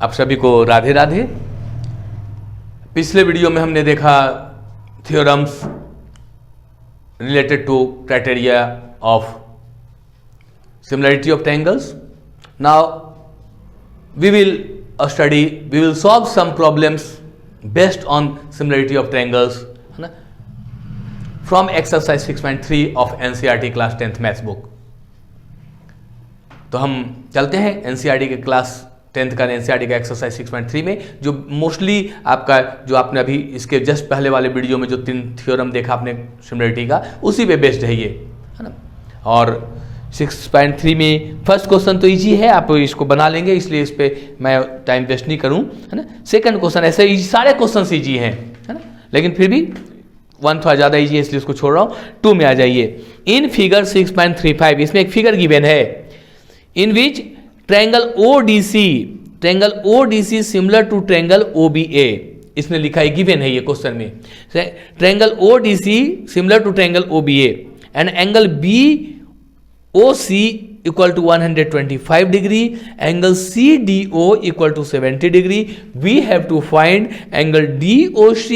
आप सभी को राधे राधे। पिछले वीडियो में हमने देखा theorems related to criteria of similarity of triangles. Now we will solve some problems based on similarity of triangles, है ना, from exercise 6.3 of NCERT class 10th maths book। तो हम चलते हैं NCERT के क्लास 10th का NCERT का exercise 6.3 में, जो मोस्टली आपका जो आपने अभी इसके जस्ट पहले वाले वीडियो में जो 3 थ्योरम देखा आपने सिमिलरिटी का, उसी पे बेस्ड है ये, है ना। और 6.3 में फर्स्ट क्वेश्चन तो इजी है, आप इसको बना लेंगे, इसलिए इस पे मैं टाइम वेस्ट नहीं करूं, है ना। सेकंड क्वेश्चन ऐसे इजी, सारे क्वेश्चन इजी हैं, है ना, लेकिन फिर भी 1 थोड़ा ज़्यादा इजी है इसलिए उसको छोड़ रहा हूं। 2 में आ जाइए। इन फिगर 6.35 इसमें एक फिगर गिवन है, in which triangle ODC similar to triangle OBA, इसमें लिखा है, गिवन है ये क्वेश्चन में, triangle ODC similar to triangle OBA and angle BOC equal to 125 degree, angle CDO equal to 70 degree. We have to find angle DOC,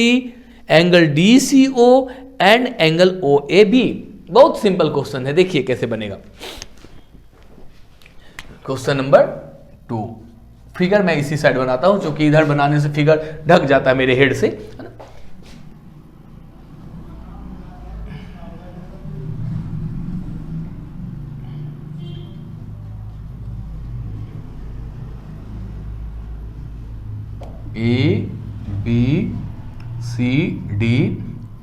angle DCO and angle OAB। बहुत simple question है, देखिए कैसे बनेगा। Question number 2, figure मैं इसी side बनाता हूं क्योंकि इधर बनाने से फिगर ढक जाता है मेरे हेड से, है ना। ABCD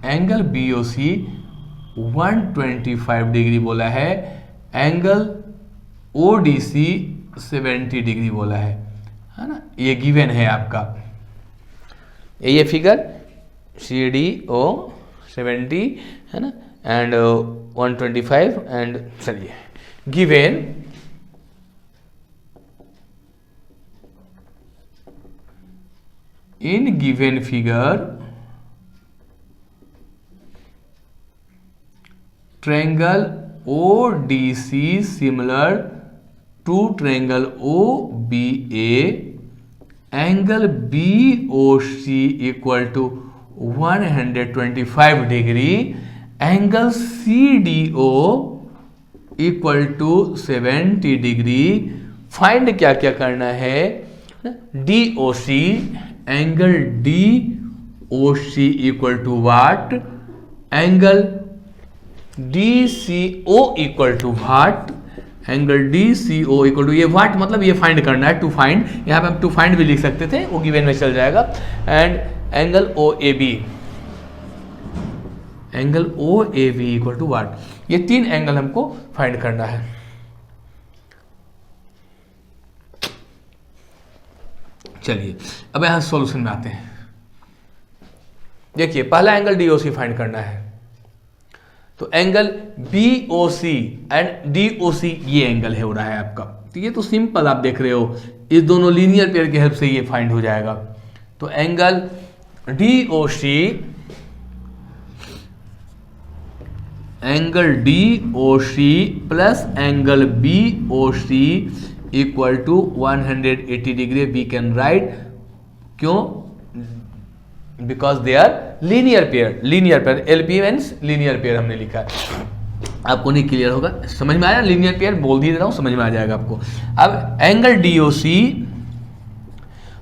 एंगल BOC 125 डिग्री बोला है, एंगल ODC 70 डिग्री बोला है ना। ये गिवन है आपका, ये फिगर CDO 70 है ना एंड 125 एंड चलिए given in given figure triangle ODC similar to triangle OBA, angle BOC equal to 125 degree, angle CDO equal to 70 degree. Find क्या क्या करना है, DOC, angle DOC equal to what, angle DCO equal to what, angle DCO equal to, ये what मतलब ये find करना है, to find, यहाँ पे हम टू फाइंड भी लिख सकते थे, वो गिवन में चल जाएगा। And angle OAB, angle OAB equal to what. ये 3 एंगल हमको फाइंड करना है। चलिए अब यहां सॉल्यूशन में आते हैं। देखिए पहला एंगल DOC फाइंड करना है, तो एंगल BOC एंड DOC ये एंगल है हो रहा है आपका, तो ये तो सिंपल आप देख रहे हो, इस दोनों लीनियर पेयर की हेल्प से ये फाइंड हो जाएगा। तो angle DOC plus angle BOC equal to 180 degree we can write. क्यों? Because they are linear pair, LP means linear pair हमने लिखा है। आपको नहीं क्लियर होगा, समझ में आया? लीनियर पेयर बोल ही दे रहा हूं, समझ में आ जाएगा आपको। अब angle DOC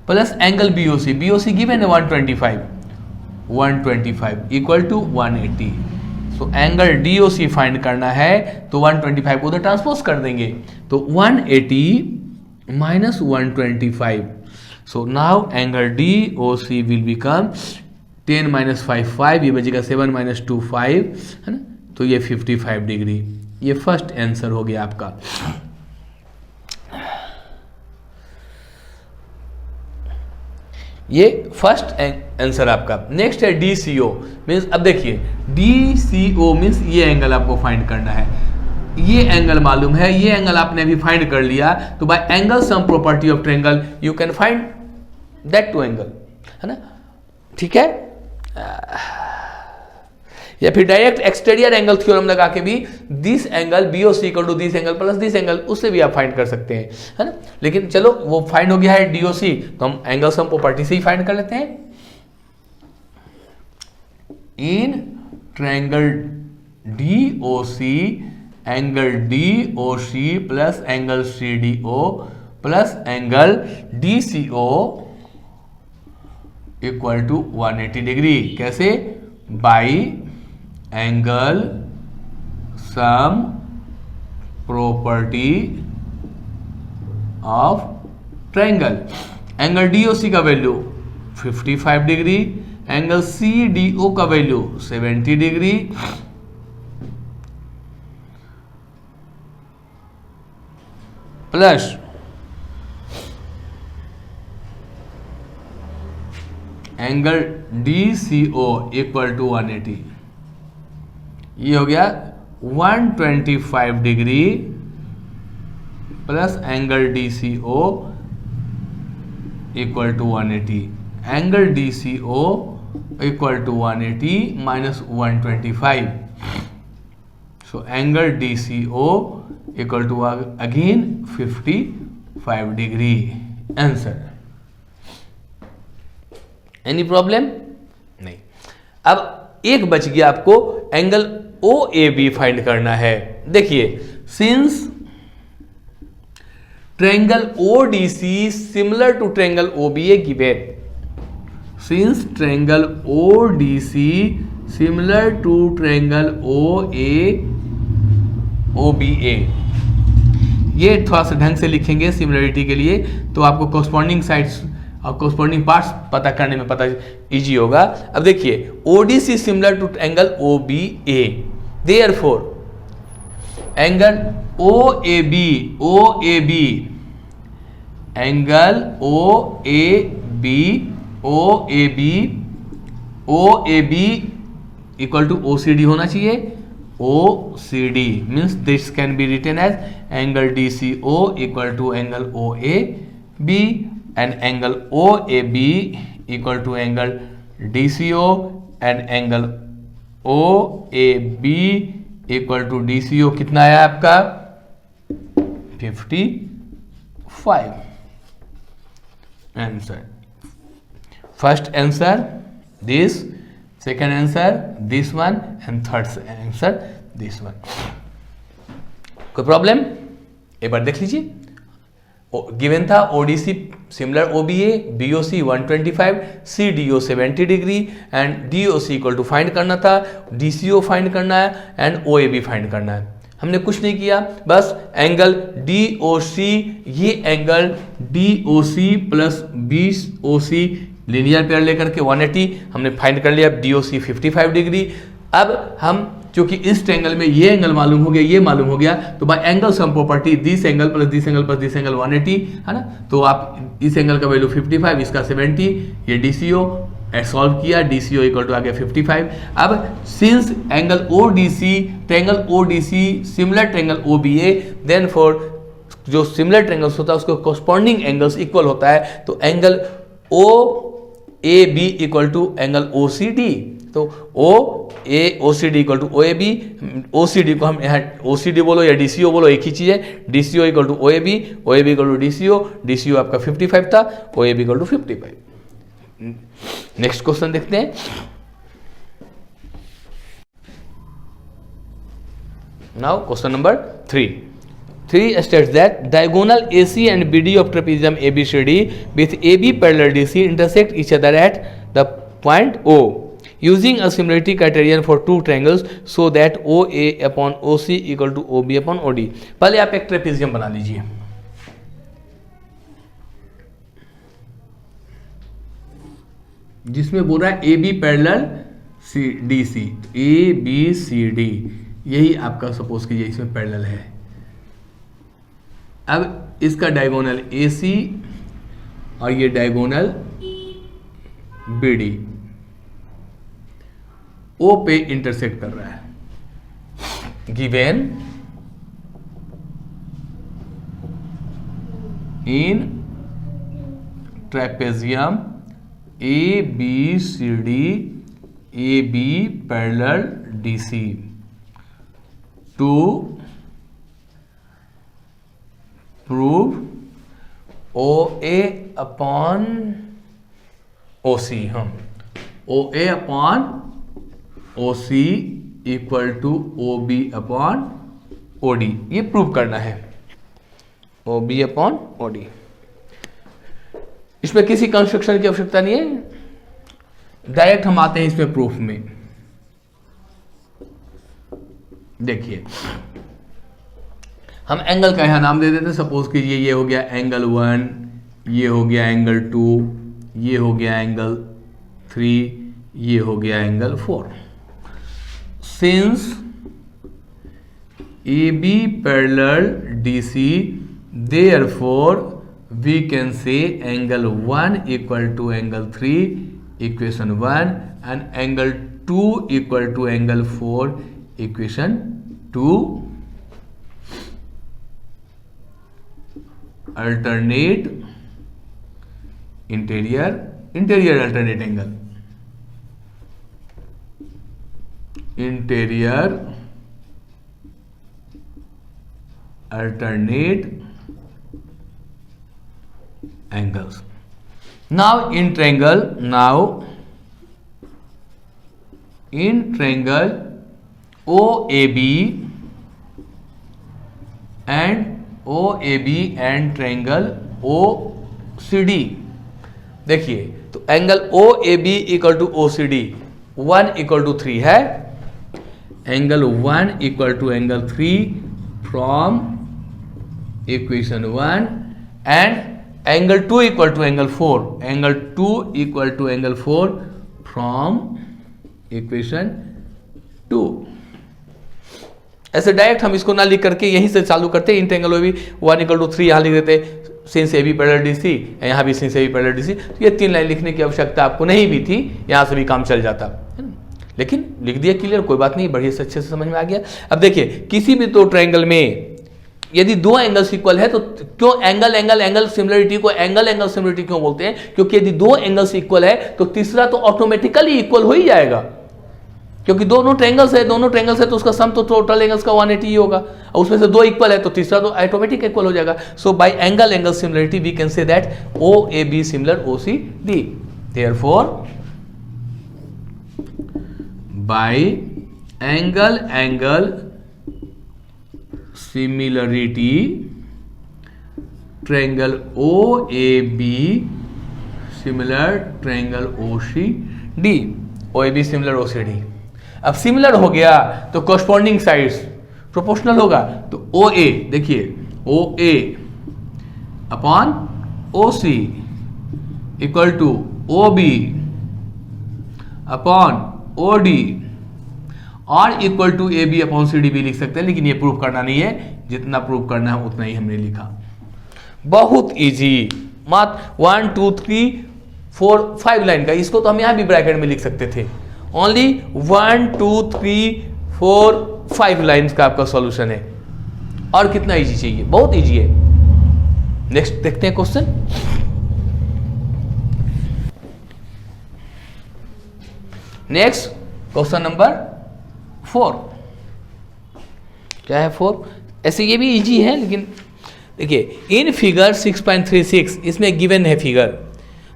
plus angle BOC given है 125 equal to 180। So angle DOC find करना है तो 125 को उधर ट्रांसपोज कर देंगे, तो 180 minus 125। So now angle DOC will become 10 minus 5 ये बचेगा 7 माइनस 2 5, है ना, तो ये 55 डिग्री। ये फर्स्ट आंसर हो गया आपका। ये फर्स्ट आंसर आपका। नेक्स्ट है DCO मीन्स, अब देखिए DCO मीन्स ये एंगल आपको फाइंड करना है। ये एंगल मालूम है, ये एंगल आपने अभी फाइंड कर लिया, तो by angle sum property of triangle you can find that two angle, है ना, ठीक है। या फिर डायरेक्ट एक्सटीरियर एंगल थ्योरम लगा के भी this angle BOC equal to this angle plus this angle, उससे भी आप फाइंड कर सकते हैं, है ना। लेकिन चलो वो फाइंड हो गया है DOC, तो हम एंगल सम प्रॉपर्टी से ही फाइंड कर लेते हैं। In triangle DOC angle DOC plus angle CDO plus angle DCO equal to 180 degree. कैसे? By angle sum property of triangle. Angle DOC का वैल्यू 55 डिग्री, एंगल CDO का value 70 degree, plus angle DCO equal to 180। ये हो गया 125 degree plus angle DCO equal to 180। Angle DCO equal to 180 minus 125, so angle DCO equal to again 55 degree. Answer. Any problem? नहीं। अब एक बच गया आपको, एंगल OAB फाइंड करना है। देखिए, since triangle ODC similar to triangle OBA given, since triangle ODC similar to triangle OBA, ये थोड़ा सा ढंग से लिखेंगे सिमिलरिटी के लिए, तो आपको कॉरस्पॉन्डिंग साइड्स और कॉरस्पॉन्डिंग पार्ट्स पता करने में पता इजी होगा। अब देखिए, ODC similar to angle OBA, therefore angle OAB angle OAB equal to OCD होना चाहिए। OCD means this can be written as angle DCO equal to angle OAB and angle OAB equal to angle DCO and angle OAB equal to DCO कितना आया आपका? 55। Answer. First answer this, second answer this one and third answer this one. कोई problem? एक बार देख लीजिए। Given था ODC similar OBA, BOC 125, CDO 70 degree and DOC equal to find करना था, DCO फाइंड करना है एंड OAB फाइंड करना है। हमने कुछ नहीं किया, बस एंगल DOC, ये angle DOC plus BOC linear pair लेकर के 180 हमने फाइंड कर लिया, DOC 55 डिग्री। अब हम क्योंकि इस ट्रायंगल में ये एंगल मालूम हो गया, ये मालूम हो गया, तो by angle sum property this angle plus this angle plus this angle 180, है ना। तो आप इस एंगल का वैल्यू 55, इसका 70, ये DCO सॉल्व किया, DCO इक्वल टू आ गया 55। अब since angle ODC triangle ODC similar triangle OBA, then for जो सिमिलर ट्रायंगल्स होता है उसको कॉरस्पॉन्डिंग एंगल्स इक्वल होता है, तो angle OAB equal to angle OCD, तो OCD equal to OAB। OCD को हम यहाँ OCD बोलो या DCO बोलो, एक ही चीज है। DCO equal to OAB, OAB equal to DCO, DCO आपका 55 था, OAB equal to 55। Next question देखते हैं। Now question number 3 states that diagonal AC and BD of trapezium ABCD with AB parallel DC intersect each other at the point O using a similarity criterion for two triangles so that OA upon OC equal to OB upon OD। पहले आप एक trapezium बना लीजिए। जिसमें बोल रहा है AB parallel DC, ABCD, यही आपका सपोज कीजिए इसमें पैरेलल है। अब इसका डायगोनल AC और ये डायगोनल BD O पे इंटरसेक्ट कर रहा है। Given in trapezium ABCD A B parallel D C to prove O A upon O C, हम O A upon O C equal to O B upon O D, ये prove करना है। O B upon O D, इसमें किसी construction की आवश्यकता नहीं है, डायरेक्ट हम आते हैं इसमें प्रूफ में। देखिए हम एंगल का यहां नाम दे देते हैं, सपोज कीजिए ये हो गया एंगल 1, ये हो गया एंगल 2, ये हो गया एंगल 3, ये हो गया angle 4। Since A B parallel D C, therefore we can say angle 1 equal to angle 3 equation 1 and angle 2 equal to angle 4 equation 2 alternate interior alternate angle, interior alternate angles. Now in triangle OAB and triangle OCD, देखिए तो angle OAB equal to OCD 1 equal to 3 है, angle 1 equal to angle 3 from equation 1 and angle 2 equal to angle 4, angle 2 equal to angle 4 from equation 2। ऐसे direct हम इसको ना लिख करके यहीं से चालू करते हैं। इंटेंगल में भी 1 इक्वल टू 3 यहां लिख देते, since A B parallel D C, यहां भी since A B parallel D C. तो ये 3 लाइन लिखने की आवश्यकता आपको नहीं भी थी, यहां से भी काम चल जाता है ना, लेकिन लिख दिया क्लियर, कोई बात नहीं, बढ़िया से अच्छे से समझ में आ गया। अब देखिए किसी भी दो ट्रायंगल में यदि दो एंगल्स इक्वल है तो क्यों एंगल सिमिलरिटी को एंगल सिमिलरिटी क्यों बोलते हैं? क्योंकि यदि दो एंगल्स इक्वल है तो तीसरा तो ऑटोमेटिकली इक्वल हो ही जाएगा, क्योंकि दोनों ट्रायंगल्स है तो उसका सम तो टोटल एंगल्स का 180 ही होगा, और उसमें से दो इक्वल है तो तीसरा तो ऑटोमेटिक इक्वल हो जाएगा। So by angle similarity we can say that OAB similar OCD, therefore by angle similarity triangle OAB similar triangle OCD, OAB similar OCD। अब सिमिलर हो गया तो कॉरस्पॉन्डिंग साइड्स प्रोपोर्शनल होगा, तो OA देखिए OA upon OC equal to OB upon OD और equal to AB upon CD भी लिख सकते हैं, लेकिन ये प्रूव करना नहीं है, जितना प्रूव करना है उतना ही हमने लिखा। बहुत इजी, मात्र 1 2 3 4 5 लाइन का, इसको तो हम यहां भी ब्रैकेट में लिख सकते थे। ओनली 1 2 3 4 5 लाइन्स का आपका सॉल्यूशन है, और कितना इजी चाहिए, बहुत इजी है। नेक्स्ट देखते हैं क्वेश्चन। नेक्स्ट क्वेश्चन नंबर 4, क्या है 4? ऐसे ये भी इजी है, लेकिन देखिए इन फिगर 6.36 इसमें गिवन है फिगर,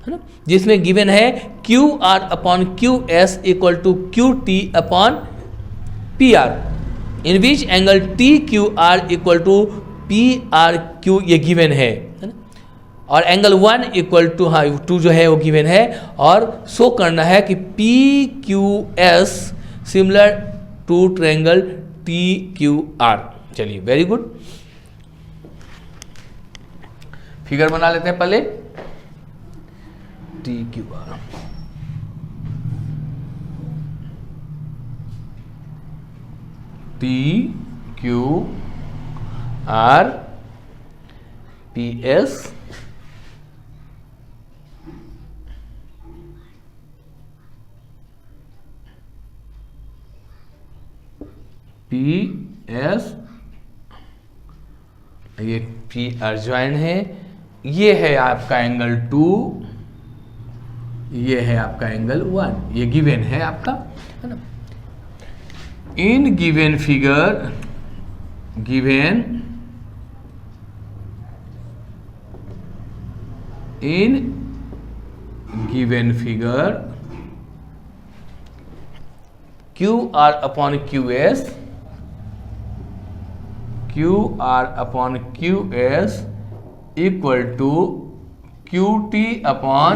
है ना, जिसमें गिवन है QR upon QS equal to QT upon PR, in which angle TQR equal to PRQ ये गिवन है ना, और एंगल 1 इक्वल टू 2 जो है वो गिवन है, और शो करना है कि PQS similar to triangle TQR। चलिए वेरी गुड, फिगर बना लेते हैं पहले। TQR PS ये PR ज्वाइन है, ये है आपका एंगल 2, ये है आपका एंगल 1, ये गिवन है आपका, है ना। इन given figure, QR upon QS equal to QT upon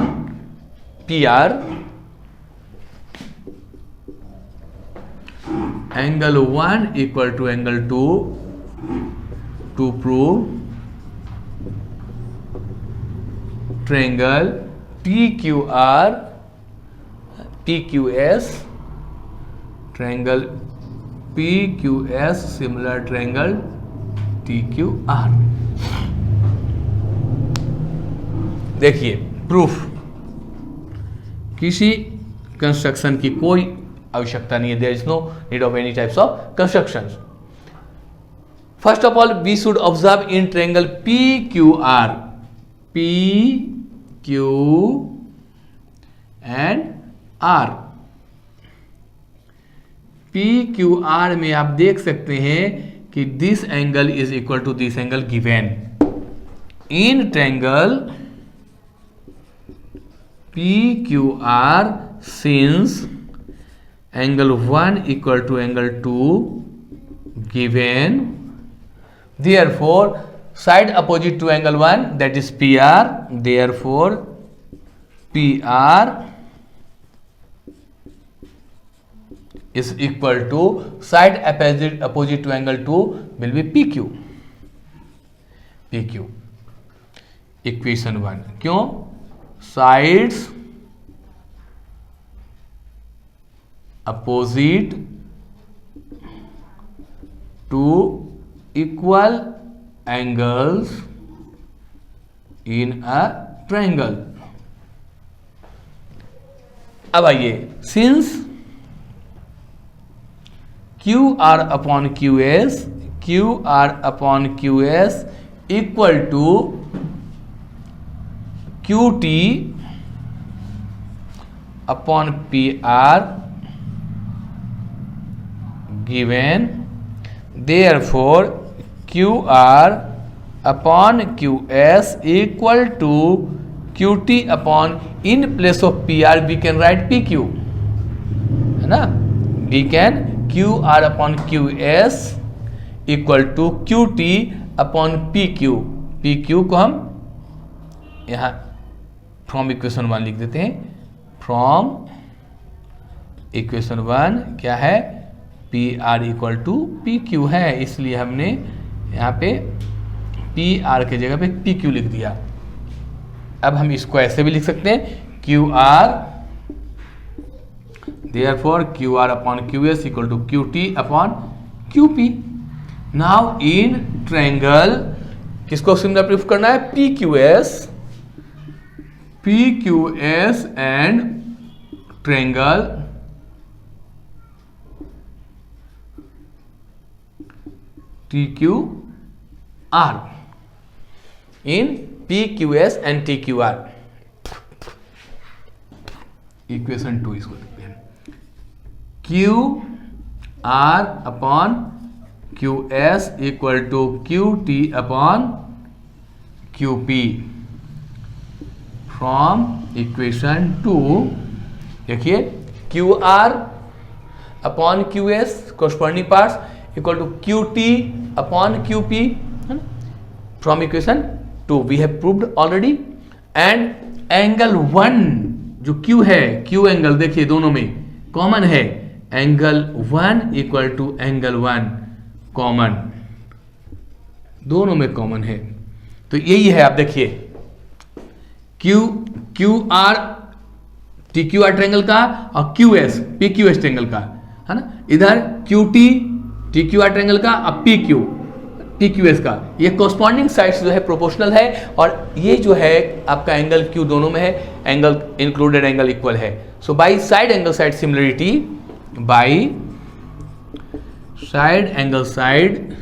PR, angle 1 equal to angle 2 to prove triangle TQS, triangle PQS similar triangle TQR। देखिए प्रूफ, किसी कंस्ट्रक्शन की कोई आवश्यकता नहीं है, there is no need of any types of constructions. First of all we should observe in triangle PQR, PQ and R। PQR में आप देख सकते हैं कि this angle is equal to this angle given in triangle PQR since angle 1 equal to angle 2 given, therefore side opposite to angle 1 that is PR, therefore PR is equal to side opposite to angle 2 will be PQ, equation 1। क्यों? sides opposite to equal angles in a triangle। अब आइए, since QR upon QS equal to QT upon PR given, therefore QR upon QS equal to QT upon, in place of PR we can write PQ, है ना। we can QR upon QS equal to QT upon PQ को हम यहाँ from equation 1 लिख देते हैं। From equation 1 क्या है, PR इक्वल टू PQ है, इसलिए हमने यहाँ पे PR के जगह पे PQ लिख दिया। अब हम इसको ऐसे भी लिख सकते हैं, QR therefore QR upon QS equal to QT upon QP। Now in triangle किसको सिमिलर प्रूफ करना है, PQS and triangle TQR, in PQS and TQR equation 2 इसको लिखते हैं, QR upon QS equal to QT upon QP from equation 2। देखिए QR upon QS corresponding parts equal to QT अपॉन QP, from equation 2 we have proved already. And angle 1 जो Q है, Q angle देखिए दोनों में कॉमन है, angle 1 equal to angle 1 common, दोनों में कॉमन है। तो यही है, आप देखिए QR TQR ट्रायंगल का और QS PQS ट्रायंगल का, है ना। इधर QT TQR ट्रायंगल का और PQS का, ये कोरस्पॉन्डिंग साइड्स जो है प्रोपोर्शनल है, और ये जो है आपका एंगल Q दोनों में है, एंगल इंक्लूडेड एंगल इक्वल है। So by side angle side similarity, by side angle side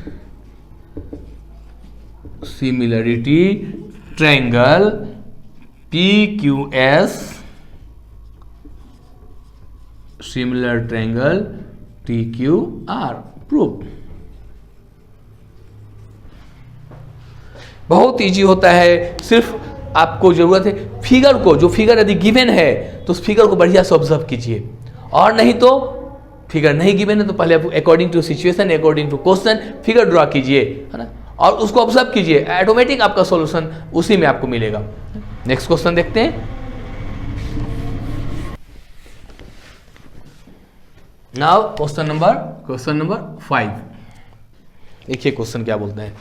similarity triangle PQS similar triangle T Q R. Prove. बहुत इजी होता है, सिर्फ आपको जरूरत है फिगर को, जो फिगर यदि गिवन है तो उस फिगर को बढ़िया से ऑब्जर्व कीजिए, और नहीं तो फिगर नहीं गिवन है तो पहले आप according to situation, according to question figure draw कीजिए, है ना, और उसको ऑब्जर्व कीजिए, ऑटोमेटिक आपका सॉल्यूशन उसी में आपको मिलेगा। नेक्स्ट क्वेश्चन देखते हैं। Now question number 5। देखिए क्वेश्चन क्या बोलते हैं।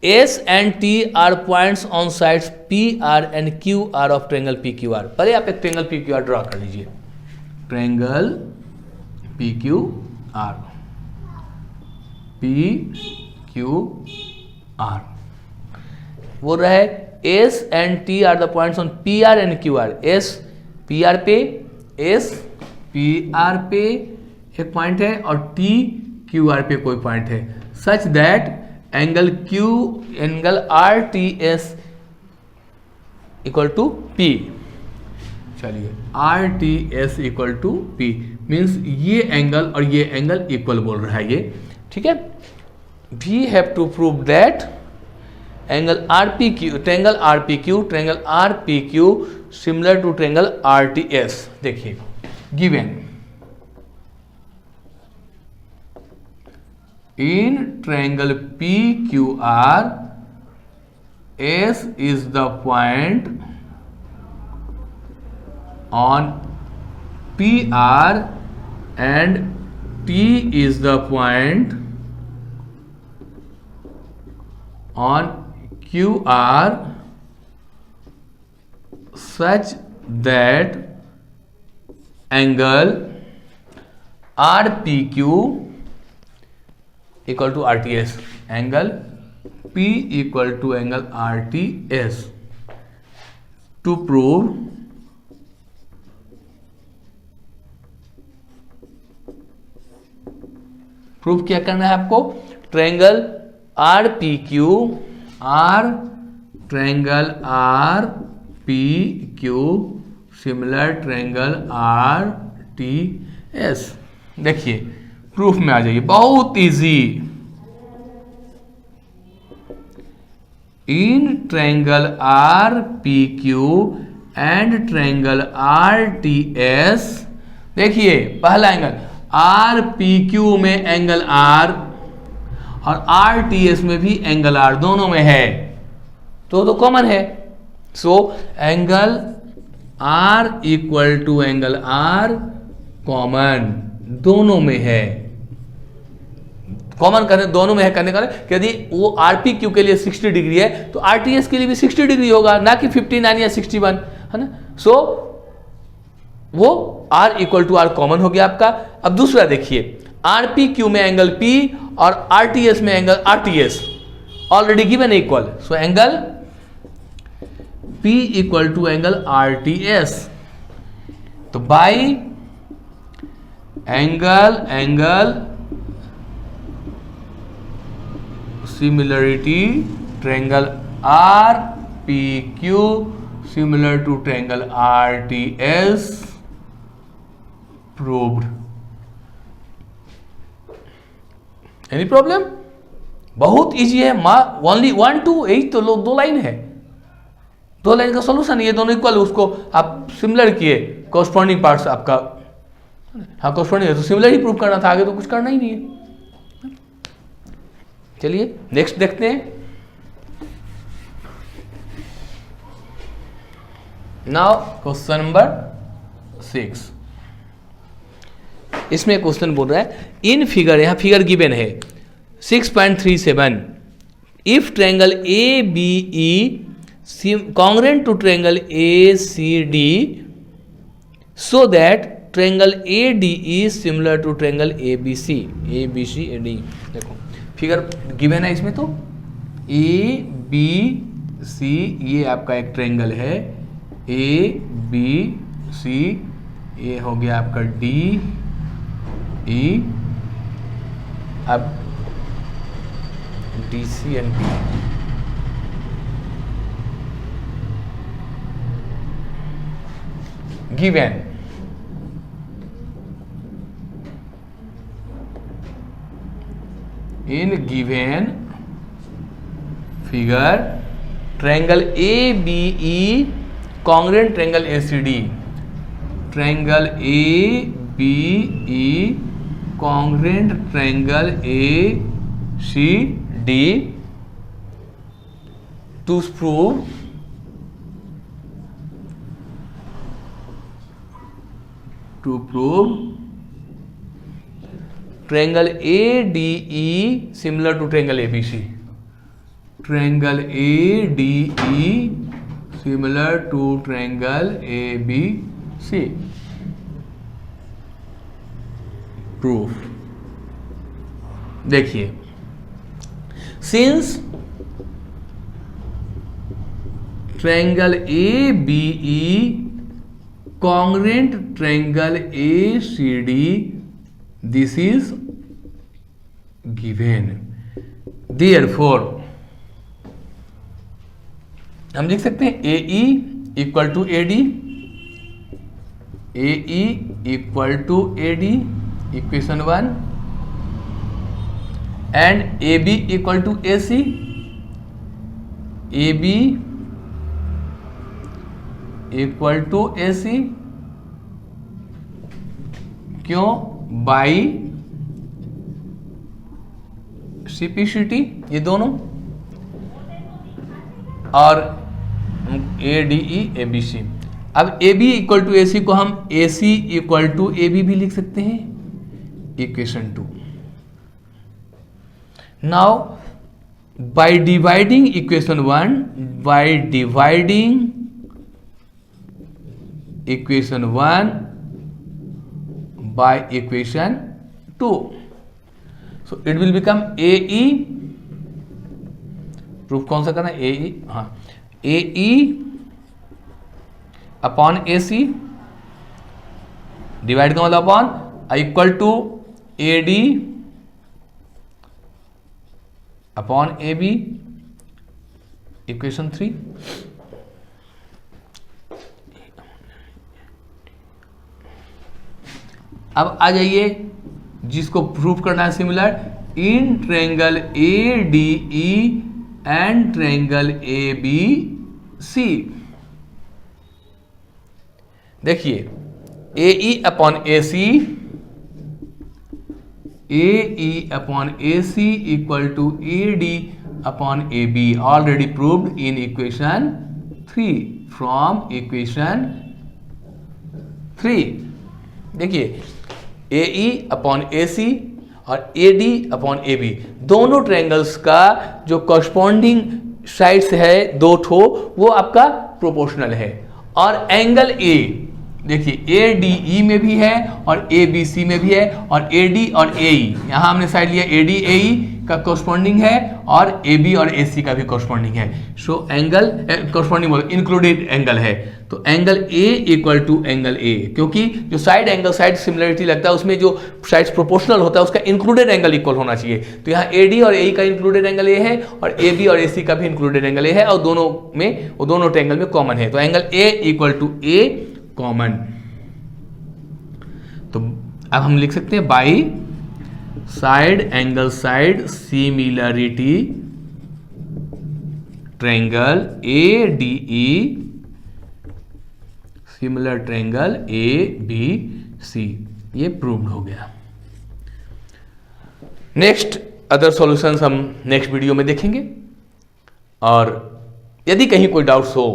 S and T R points on sides P R and Q R of triangle P Q are. पहले आप एक triangle P Q are draw कर लीजिए। Triangle P Q are, P Q are बोल रहा है S and T R the points on P R and Q R. S P R पे, S P R पे एक पॉइंट है और टी क्यू आर पे कोई पॉइंट है, such that angle R T S equal to P. चलिए R T S equal to P means ये एंगल और ये एंगल इक्वल बोल रहा है ये, ठीक है। We have to prove that angle R P Q, triangle R P Q, triangle R P Q similar to triangle R T S. देखिए given in triangle PQR, S is the point on PR and T is the point on QR such that angle RPQ equal to R T S, angle P equal to angle R T S. To prove क्या करना है आपको, triangle R P Q R, triangle R P Q similar triangle R T S. देखिए proof में आ जाइए, बहुत easy. In triangle R P Q and triangle R T S, देखिए पहला एंगल आर पी क्यू में एंगल आर और R T S में भी एंगल आर, दोनों में है तो कॉमन है। So angle R equal to angle R common, दोनों में है। कॉमन करने दोनों में है करने का यदि वो आरपीक्यू के लिए 60 डिग्री है तो आरटीएस के लिए भी 60 डिग्री होगा, ना कि 59 या 61, है ना। सो वो R equal to R common हो गया आपका। अब दूसरा देखिए, आरपीक्यू में एंगल पी और आरटीएस में एंगल आरटीएस ऑलरेडी गिवन है equal. So angle P equal to angle RTS, तो by angle similarity triangle R P Q similar to triangle R T S proved. Any problem? बहुत easy है, only 1 2 8 तो दो line है, दो line का solution, ये दोनों इक्वल, उसको आप सिमिलर किए, कॉरस्पॉन्डिंग पार्ट्स आपका, हाँ कॉरस्पॉन्डिंग है तो सिमिलर ही प्रूव करना था, आगे तो कुछ करना ही नहीं है। चलिए नेक्स्ट देखते हैं। Now question number 6। इसमें क्वेश्चन बोल रहा है इन फिगर, यहां फिगर गिवन है 6.37, if triangle A B E congruent to triangle A C D so that triangle A D E similar to triangle A B C A D. देखो figure given है इसमें, तो ए B सी ये आपका एक triangle है, ए B सी ये हो गया आपका डी ई, अब D C and B. Given in given figure triangle A B E congruent triangle A C D, triangle A B E congruent triangle A C D to prove triangle A D E similar to triangle A B C, triangle A D E similar to triangle A B C. Proof देखिए, since triangle A B E congruent triangle ACD, this is given, therefore हम लिख सकते हैं AE equal to AD, AE equal to AD equation 1, and AB equal to AC, AB equal to AC, क्यों? By CPCT ये दोनों, और ADE ABC। अब AB equal to AC को हम AC इक्वल टू AB भी लिख सकते हैं, equation 2। Now by dividing equation 1 by dividing equation 1 by equation 2, so it will become AE, proof कौन सा करना है? AE, हाँ, AE अपॉन AC, डिवाइड का मतलब upon, equal to AD upon AB, equation 3। अब आ जाइए जिसको प्रूफ करना है similar in triangle ADE and triangle ABC। देखिए AE upon AC, AE upon AC equal to AD upon AB, already proved in equation 3 from equation 3। देखिए AE upon AC और AD upon AB, दोनों triangles का जो corresponding sides है दो ठो, वो आपका प्रोपोर्शनल है। और एंगल A देखिए ADE में भी है और ABC में भी है, और AD और AE, यहाँ हमने साइड लिया AD AE का कॉरस्पॉन्डिंग है और AB और AC का भी कॉरस्पॉन्डिंग है। सो एंगल कॉरस्पॉन्डिंग बोलो इंक्लूडेड एंगल है, तो angle A equal to angle A, क्योंकि जो साइड एंगल साइड सिमिलरिटी लगता है उसमें जो साइड्स प्रोपोर्शनल होता है उसका इंक्लूडेड एंगल इक्वल होना चाहिए। तो यहाँ AD और AE का इंक्लूडेड एंगल A है और AB और AC का भी इंक्लूडेड एंगल A है, और दोनों में वो दोनों ट्रायंगल में कॉमन है, तो angle A equal to A common. तो अब हम लिख सकते हैं by side angle side similarity triangle ADE similar triangle ABC, ये प्रूव्ड हो गया। नेक्स्ट अदर सॉल्यूशंस हम नेक्स्ट वीडियो में देखेंगे, और यदि कहीं कोई डाउट्स हो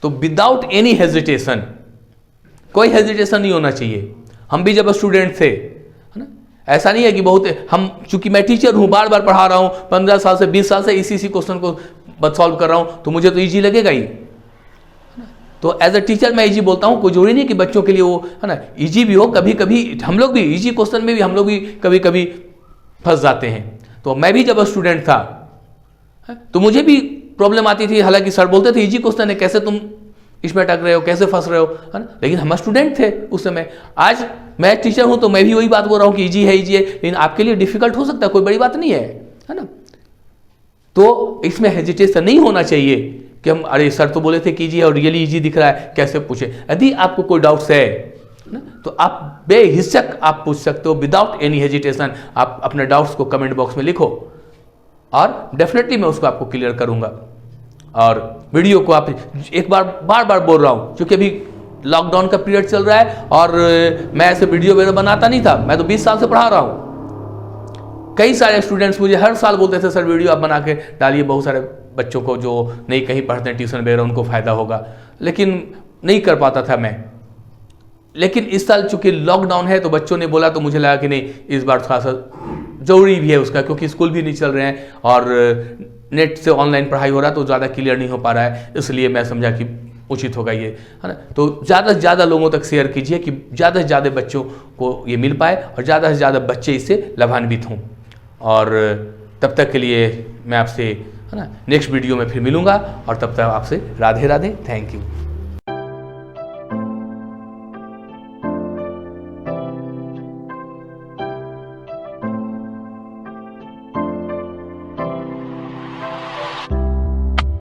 तो विदाउट एनी हेजिटेशन, कोई हेजिटेशन नहीं होना चाहिए। हम भी जब स्टूडेंट थे, है ना, ऐसा नहीं है कि बहुत, हम चूंकि मैं टीचर हूं, बार बार पढ़ा रहा हूं, 15 साल से 20 साल से इसी क्वेश्चन को सॉल्व कर रहा हूं, तो मुझे तो इजी लगेगा ही। तो एज अ टीचर मैं इजी बोलता हूं, कोई जरूरी नहीं कि बच्चों के लिए वो, है ना, इजी भी हो। कभी कभी हम लोग भी इजी क्वेश्चन में भी हम लोग भी कभी कभी फंस जाते हैं। तो मैं भी जब स्टूडेंट था तो मुझे भी प्रॉब्लम आती थी, हालांकि सर बोलते थे इजी क्वेश्चन है, कैसे तुम इसमें अटक रहे हो, कैसे फंस रहे हो, है ना, लेकिन हम स्टूडेंट थे उस समय। आज मैं टीचर हूं तो मैं भी वही बात बोल रहा हूं कि इजी है, लेकिन आपके लिए डिफिकल्ट हो सकता है, कोई बड़ी बात नहीं है ना। तो इसमें हेजिटेशन नहीं होना चाहिए कि हम, अरे सर तो बोले थे कि इजी है और रियली इजी दिख रहा है, कैसे पूछे। यदि आपको कोई डाउट्स है ना, तो आप बेहिचक आप पूछ सकते हो, विदाउट एनी हेजिटेशन। आप अपने डाउट्स को कमेंट बॉक्स में लिखो और डेफिनेटली मैं उसको आपको क्लियर करूंगा। और वीडियो को आप एक बार बार बोल रहा हूं, क्योंकि अभी लॉकडाउन का पीरियड चल रहा है और मैं ऐसे वीडियो वगैरह बनाता नहीं था। मैं तो 20 साल से पढ़ा रहा हूं। कई सारे स्टूडेंट्स मुझे हर साल बोलते थे सर वीडियो आप बना के डालिए, बहुत सारे बच्चों को जो नहीं कहीं पढ़ते हैं ट्यूशन वगैरह उनको फायदा होगा, लेकिन नहीं कर पाता था मैं। लेकिन इस साल चूंकि लॉकडाउन है तो बच्चों ने बोला, तो मुझे लगा कि नहीं इस बार थोड़ा सा जरूरी भी है उसका, क्योंकि स्कूल भी नहीं चल रहे हैं और नेट से ऑनलाइन पढ़ाई हो रहा है तो ज़्यादा क्लियर नहीं हो पा रहा है। इसलिए मैं समझा कि उचित होगा ये, है ना। तो ज़्यादा से ज़्यादा लोगों तक शेयर कीजिए कि ज़्यादा से ज़्यादा बच्चों को ये मिल पाए और ज़्यादा से ज़्यादा बच्चे इससे लाभान्वित हों। और तब तक के लिए मैं आपसे, है ना, नेक्स्ट वीडियो में फिर मिलूँगा और तब तक आपसे राधे राधे, थैंक यू।